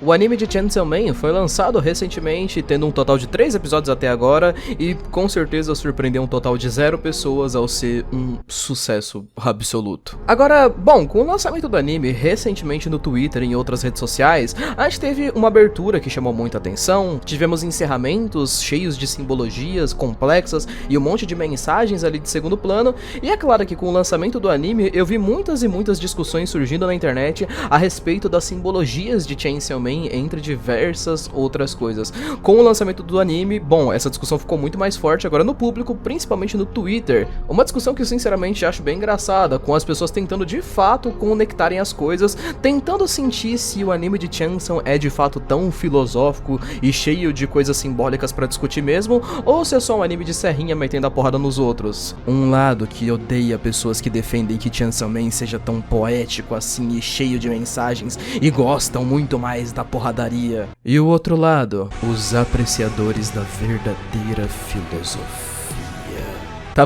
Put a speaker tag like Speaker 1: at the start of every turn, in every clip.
Speaker 1: O anime de Chainsaw Man foi lançado recentemente, tendo um total de 3 episódios até agora, e com certeza surpreendeu um total de 0 pessoas ao ser um sucesso absoluto. Agora, bom, com o lançamento do anime recentemente no Twitter e em outras redes sociais, a gente teve uma abertura que chamou muita atenção, tivemos encerramentos cheios de simbologias complexas e um monte de mensagens ali de segundo plano, e é claro que com o lançamento do anime eu vi muitas e muitas discussões surgindo na internet a respeito das simbologias de Chainsaw Man entre diversas outras coisas. Com o lançamento do anime, bom, essa discussão ficou muito mais forte agora no público, principalmente no Twitter. Uma discussão que eu sinceramente acho bem engraçada, com as pessoas tentando de fato conectarem as coisas, tentando sentir se o anime de Chainsaw é de fato tão filosófico e cheio de coisas simbólicas pra discutir mesmo, ou se é só um anime de serrinha metendo a porrada nos outros. Um lado que odeia pessoas que defendem que Chainsaw Man seja tão poético assim e cheio de mensagens e gostam muito mais da porradaria. E o outro lado, os apreciadores da verdadeira filosofia. Tá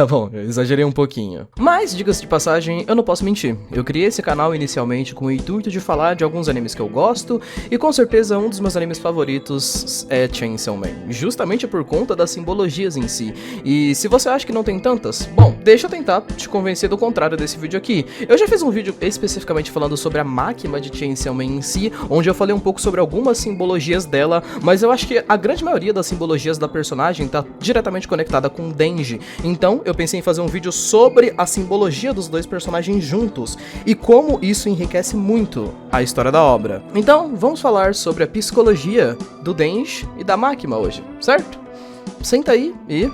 Speaker 1: bom, eu exagerei um pouquinho. Mas, diga-se de passagem, eu não posso mentir. Eu criei esse canal inicialmente com o intuito de falar de alguns animes que eu gosto, e com certeza um dos meus animes favoritos é Chainsaw Man, justamente por conta das simbologias em si. E se você acha que não tem tantas, bom, deixa eu tentar te convencer do contrário desse vídeo aqui. Eu já fiz um vídeo especificamente falando sobre a máquina de Chainsaw Man em si, onde eu falei um pouco sobre algumas simbologias dela, mas eu acho que a grande maioria das simbologias da personagem tá diretamente conectada com Denji. Então, eu pensei em fazer um vídeo sobre a simbologia dos dois personagens juntos e como isso enriquece muito a história da obra. Então, vamos falar sobre a psicologia do Denji e da Makima hoje, certo? Senta aí e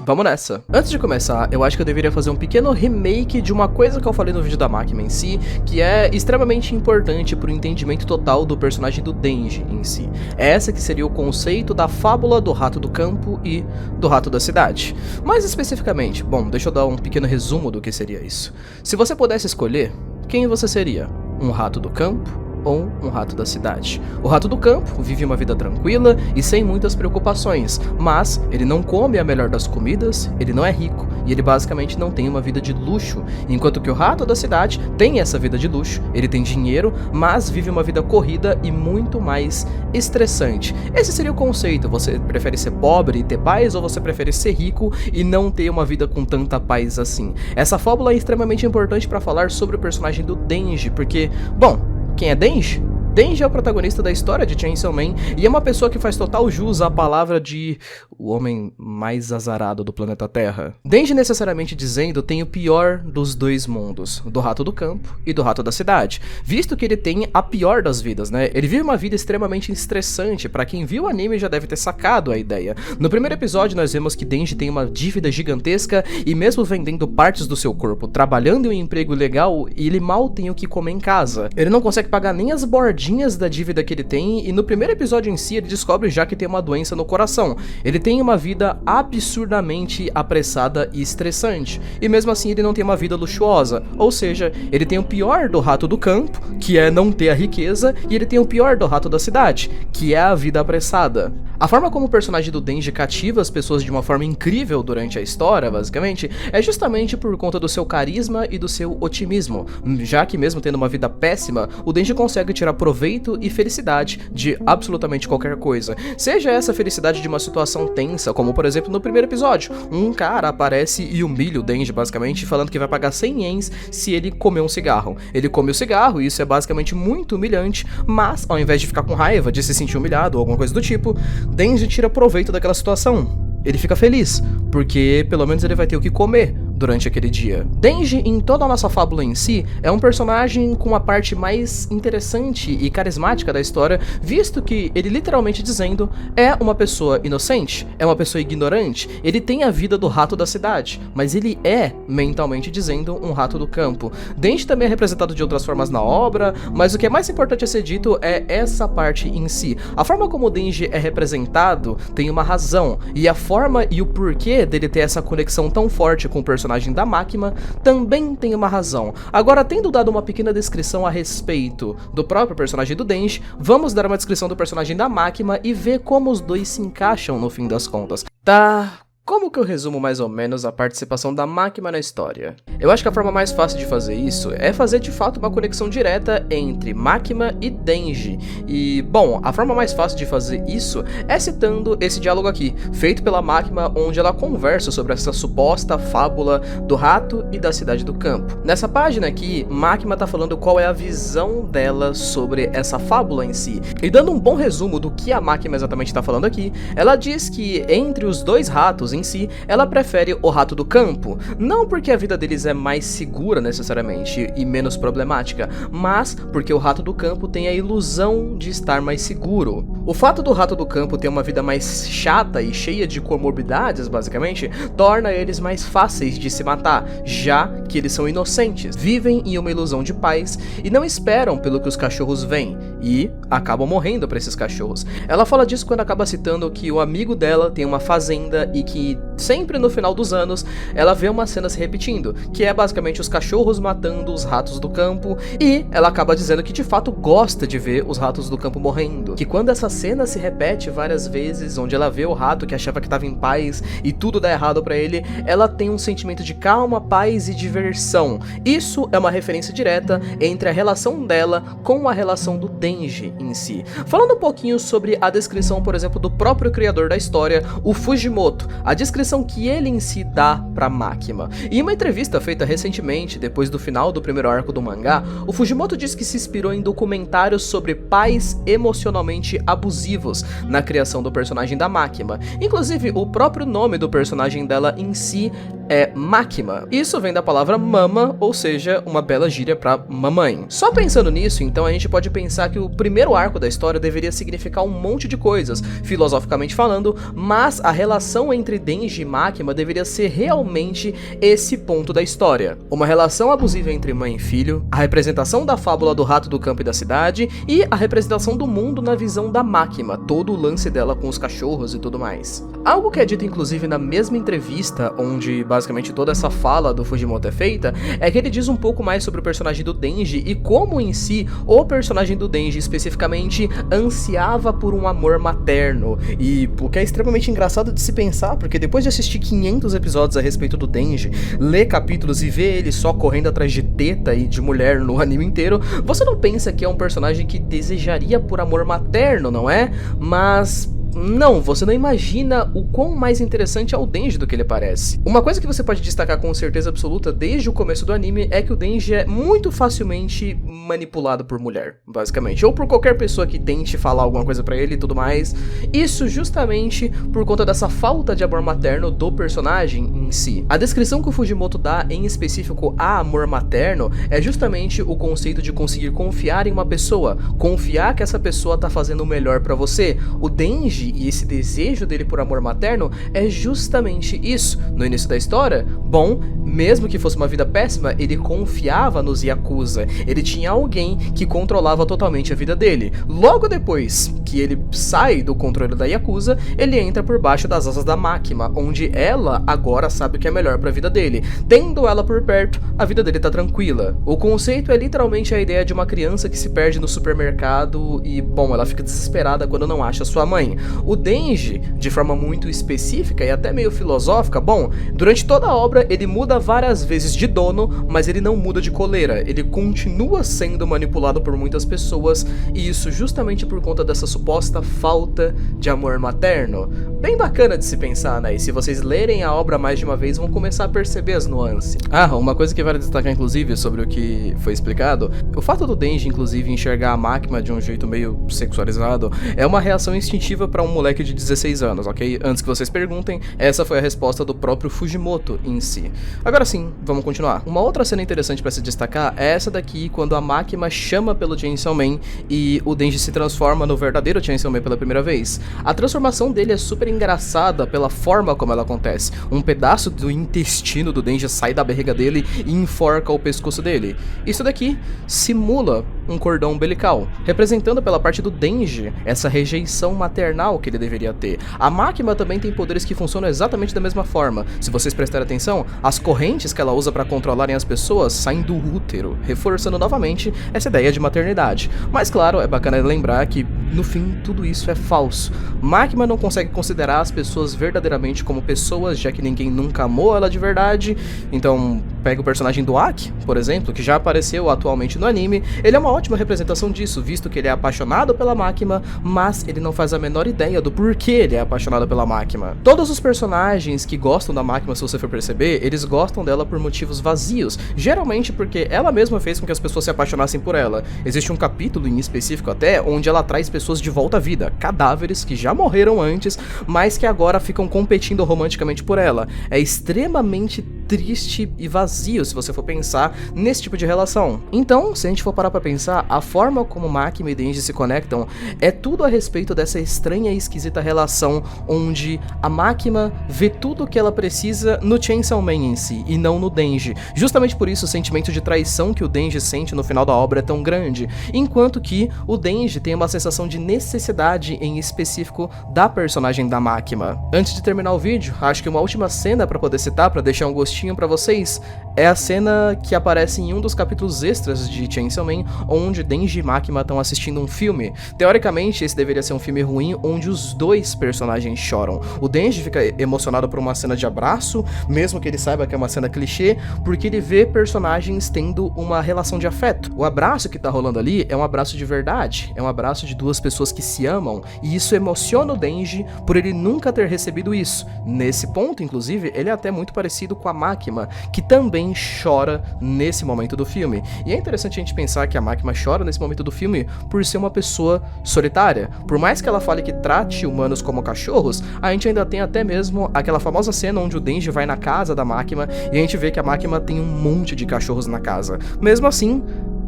Speaker 1: vamos nessa. Antes de começar, eu acho que eu deveria fazer um pequeno remake de uma coisa que eu falei no vídeo da Makima em si, que é extremamente importante pro entendimento total do personagem do Denji em si. Essa que seria o conceito da fábula do rato do campo e do rato da cidade. Mais especificamente, bom, deixa eu dar um pequeno resumo do que seria isso. Se você pudesse escolher, quem você seria? Um rato do campo ou um rato da cidade? O rato do campo vive uma vida tranquila e sem muitas preocupações, mas ele não come a melhor das comidas, ele não é rico e ele basicamente não tem uma vida de luxo, enquanto que o rato da cidade tem essa vida de luxo, ele tem dinheiro, mas vive uma vida corrida e muito mais estressante. Esse seria o conceito. Você prefere ser pobre e ter paz, ou você prefere ser rico e não ter uma vida com tanta paz assim? Essa fábula é extremamente importante para falar sobre o personagem do Denji, porque, bom, quem é Denji? Denji é o protagonista da história de Chainsaw Man e é uma pessoa que faz total jus à palavra de o homem mais azarado do planeta Terra. Denji, necessariamente dizendo, tem o pior dos dois mundos, do rato do campo e do rato da cidade, visto que ele tem a pior das vidas, né? Ele vive uma vida extremamente estressante. Pra quem viu o anime já deve ter sacado a ideia. No primeiro episódio nós vemos que Denji tem uma dívida gigantesca e mesmo vendendo partes do seu corpo, trabalhando em um emprego legal, ele mal tem o que comer em casa. Ele não consegue pagar nem as bordinhas da dívida que ele tem, e no primeiro episódio em si ele descobre já que tem uma doença no coração. Ele tem uma vida absurdamente apressada e estressante, e mesmo assim ele não tem uma vida luxuosa, ou seja, ele tem o pior do rato do campo, que é não ter a riqueza, e ele tem o pior do rato da cidade, que é a vida apressada. A forma como o personagem do Denji cativa as pessoas de uma forma incrível durante a história, basicamente, é justamente por conta do seu carisma e do seu otimismo, já que mesmo tendo uma vida péssima, o Denji consegue tirar proveito e felicidade de absolutamente qualquer coisa. Seja essa felicidade de uma situação tensa, como por exemplo no primeiro episódio, um cara aparece e humilha o Denji basicamente, falando que vai pagar 100 ienes se ele comer um cigarro. Ele come o cigarro e isso é basicamente muito humilhante, mas ao invés de ficar com raiva, de se sentir humilhado ou alguma coisa do tipo, Denji tira proveito daquela situação. Ele fica feliz, porque pelo menos ele vai ter o que comer durante aquele dia. Denji, em toda a nossa fábula em si, é um personagem com a parte mais interessante e carismática da história, visto que ele, literalmente dizendo, é uma pessoa inocente, é uma pessoa ignorante, ele tem a vida do rato da cidade, mas ele é, mentalmente dizendo, um rato do campo. Denji também é representado de outras formas na obra, mas o que é mais importante a ser dito é essa parte em si. A forma como o Denji é representado tem uma razão, e a forma e o porquê dele ter essa conexão tão forte com o personagem da Makima também tem uma razão. Agora, tendo dado uma pequena descrição a respeito do próprio personagem do Denji, vamos dar uma descrição do personagem da Makima e ver como os dois se encaixam no fim das contas. Tá Como que eu resumo mais ou menos a participação da Makima na história? Eu acho que a forma mais fácil de fazer isso é fazer de fato uma conexão direta entre Makima e Denji. E, bom, a forma mais fácil de fazer isso é citando esse diálogo aqui, feito pela Makima, onde ela conversa sobre essa suposta fábula do rato e da cidade do campo. Nessa página aqui, Makima tá falando qual é a visão dela sobre essa fábula em si. E dando um bom resumo do que a Makima exatamente tá falando aqui, ela diz que entre os dois ratos em si, ela prefere o rato do campo, não porque a vida deles é mais segura necessariamente e menos problemática, mas porque o rato do campo tem a ilusão de estar mais seguro. O fato do rato do campo ter uma vida mais chata e cheia de comorbidades, basicamente, torna eles mais fáceis de se matar, já que eles são inocentes, vivem em uma ilusão de paz e não esperam pelo que os cachorros veem, e acabam morrendo para esses cachorros. Ela fala disso quando acaba citando que o amigo dela tem uma fazenda e que sempre no final dos anos ela vê uma cena se repetindo, que é basicamente os cachorros matando os ratos do campo, e ela acaba dizendo que de fato gosta de ver os ratos do campo morrendo, que quando essa cena se repete várias vezes, onde ela vê o rato que achava que estava em paz e tudo dá errado pra ele, ela tem um sentimento de calma, paz e diversão. Isso é uma referência direta entre a relação dela com a relação do Denji em si. Falando um pouquinho sobre a descrição, por exemplo, do próprio criador da história, o Fujimoto, a descrição que ele em si dá pra Makima. Em uma entrevista feita recentemente, depois do final do primeiro arco do mangá, o Fujimoto disse que se inspirou em documentários sobre pais emocionalmente abusivos na criação do personagem da Makima. Inclusive, o próprio nome do personagem dela em si é Makima. Isso vem da palavra mama, ou seja, uma bela gíria pra mamãe. Só pensando nisso, então a gente pode pensar que o primeiro arco da história deveria significar um monte de coisas, filosoficamente falando, mas a relação entre Denji e Makima deveria ser realmente esse ponto da história. Uma relação abusiva entre mãe e filho, a representação da fábula do rato do campo e da cidade, e a representação do mundo na visão da Makima, todo o lance dela com os cachorros e tudo mais. Algo que é dito inclusive na mesma entrevista, onde basicamente toda essa fala do Fujimoto é feita, é que ele diz um pouco mais sobre o personagem do Denji e como em si o personagem do Denji especificamente ansiava por um amor materno. E o que é extremamente engraçado de se pensar, porque depois de assistir 500 episódios a respeito do Denji, ler capítulos e ver ele só correndo atrás de teta e de mulher no anime inteiro, você não pensa que é um personagem que desejaria por amor materno, não é? Mas não, você não imagina o quão mais interessante é o Denji do que ele parece. Uma coisa que você pode destacar com certeza absoluta desde o começo do anime é que o Denji é muito facilmente manipulado por mulher, basicamente, ou por qualquer pessoa que tente falar alguma coisa pra ele e tudo mais. Isso justamente por conta dessa falta de amor materno do personagem em si. A descrição que o Fujimoto dá em específico a amor materno é justamente o conceito de conseguir confiar em uma pessoa, confiar que essa pessoa tá fazendo o melhor pra você. O Denji e esse desejo dele por amor materno é justamente isso. No início da história, bom, mesmo que fosse uma vida péssima, ele confiava nos Yakuza, ele tinha alguém que controlava totalmente a vida dele. Logo depois que ele sai do controle da Yakuza, ele entra por baixo das asas da Makima, onde ela agora sabe o que é melhor pra vida dele. Tendo ela por perto, a vida dele tá tranquila. O conceito é literalmente a ideia de uma criança que se perde no supermercado e, bom, ela fica desesperada quando não acha sua mãe. O Denji, de forma muito específica e até meio filosófica, bom, durante toda a obra ele muda várias vezes de dono, mas ele não muda de coleira, ele continua sendo manipulado por muitas pessoas, e isso justamente por conta dessa suposta falta de amor materno. Bem bacana de se pensar, né? E se vocês lerem a obra mais de uma vez, vão começar a perceber as nuances. Ah, uma coisa que vale destacar inclusive sobre o que foi explicado, o fato do Denji inclusive enxergar a Makima de um jeito meio sexualizado é uma reação instintiva para um moleque de 16 anos, ok? Antes que vocês perguntem, essa foi a resposta do próprio Fujimoto em si. Agora sim, vamos continuar. Uma outra cena interessante para se destacar é essa daqui, quando a Makima chama pelo Chainsaw Man e o Denji se transforma no verdadeiro Chainsaw Man pela primeira vez. A transformação dele é super engraçada pela forma como ela acontece. Um pedaço do intestino do Denji sai da barriga dele e enforca o pescoço dele. Isso daqui simula um cordão umbilical, representando pela parte do Denji essa rejeição maternal que ele deveria ter. A Makima também tem poderes que funcionam exatamente da mesma forma. Se vocês prestarem atenção, as correntes que ela usa para controlarem as pessoas saem do útero, reforçando novamente essa ideia de maternidade. Mas claro, é bacana lembrar que no fim, tudo isso é falso. Makima não consegue considerar as pessoas verdadeiramente como pessoas, já que ninguém nunca amou ela de verdade. Então, pega o personagem do Aki, por exemplo, que já apareceu atualmente no anime. Ele é uma ótima representação disso, visto que ele é apaixonado pela Makima, mas ele não faz a menor ideia do porquê ele é apaixonado pela Makima. Todos os personagens que gostam da Makima, se você for perceber, eles gostam dela por motivos vazios, geralmente porque ela mesma fez com que as pessoas se apaixonassem por ela. Existe um capítulo em específico até, onde ela traz pessoas de volta à vida, cadáveres que já morreram antes, mas que agora ficam competindo romanticamente por ela. É extremamente triste e vazio se você for pensar nesse tipo de relação. Então, se a gente for parar pra pensar, a forma como Makima e Denji se conectam é tudo a respeito dessa estranha e esquisita relação onde a Makima vê tudo o que ela precisa no Chainsaw Man em si e não no Denji. Justamente por isso o sentimento de traição que o Denji sente no final da obra é tão grande, enquanto que o Denji tem uma sensação de necessidade em específico da personagem da Makima. Antes de terminar o vídeo, acho que uma última cena pra poder citar, pra deixar um gostinho pra vocês, é a cena que aparece em um dos capítulos extras de Chainsaw Man, onde Denji e Makima estão assistindo um filme. Teoricamente, esse deveria ser um filme ruim, onde os dois personagens choram. O Denji fica emocionado por uma cena de abraço, mesmo que ele saiba que é uma cena clichê, porque ele vê personagens tendo uma relação de afeto. O abraço que tá rolando ali é um abraço de verdade, é um abraço de duas pessoas que se amam, e isso emociona o Denji por ele nunca ter recebido isso. Nesse ponto, inclusive, ele é até muito parecido com a Makima, que também chora nesse momento do filme. E é interessante a gente pensar que a Makima chora nesse momento do filme por ser uma pessoa solitária. Por mais que ela fale que trate humanos como cachorros, a gente ainda tem até mesmo aquela famosa cena onde o Denji vai na casa da Makima e a gente vê que a Makima tem um monte de cachorros na casa. Mesmo assim,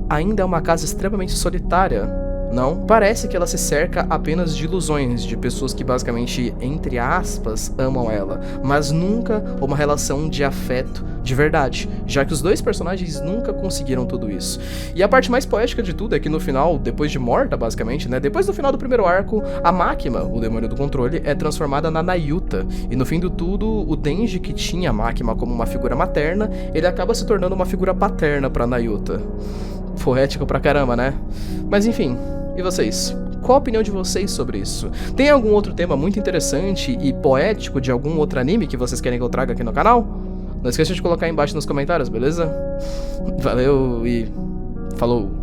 Speaker 1: ainda é uma casa extremamente solitária. Não, parece que ela se cerca apenas de ilusões, de pessoas que basicamente, entre aspas, amam ela, mas nunca uma relação de afeto de verdade, já que os dois personagens nunca conseguiram tudo isso. E a parte mais poética de tudo é que no final, depois de morta basicamente, né, depois do final do primeiro arco, a Makima, o demônio do controle, é transformada na Nayuta, e no fim do tudo, o Denji, que tinha a Makima como uma figura materna, ele acaba se tornando uma figura paterna pra Nayuta. Poético pra caramba, né? Mas enfim, e vocês? Qual a opinião de vocês sobre isso? Tem algum outro tema muito interessante e poético de algum outro anime que vocês querem que eu traga aqui no canal? Não esqueça de colocar aí embaixo nos comentários, beleza? Valeu e falou!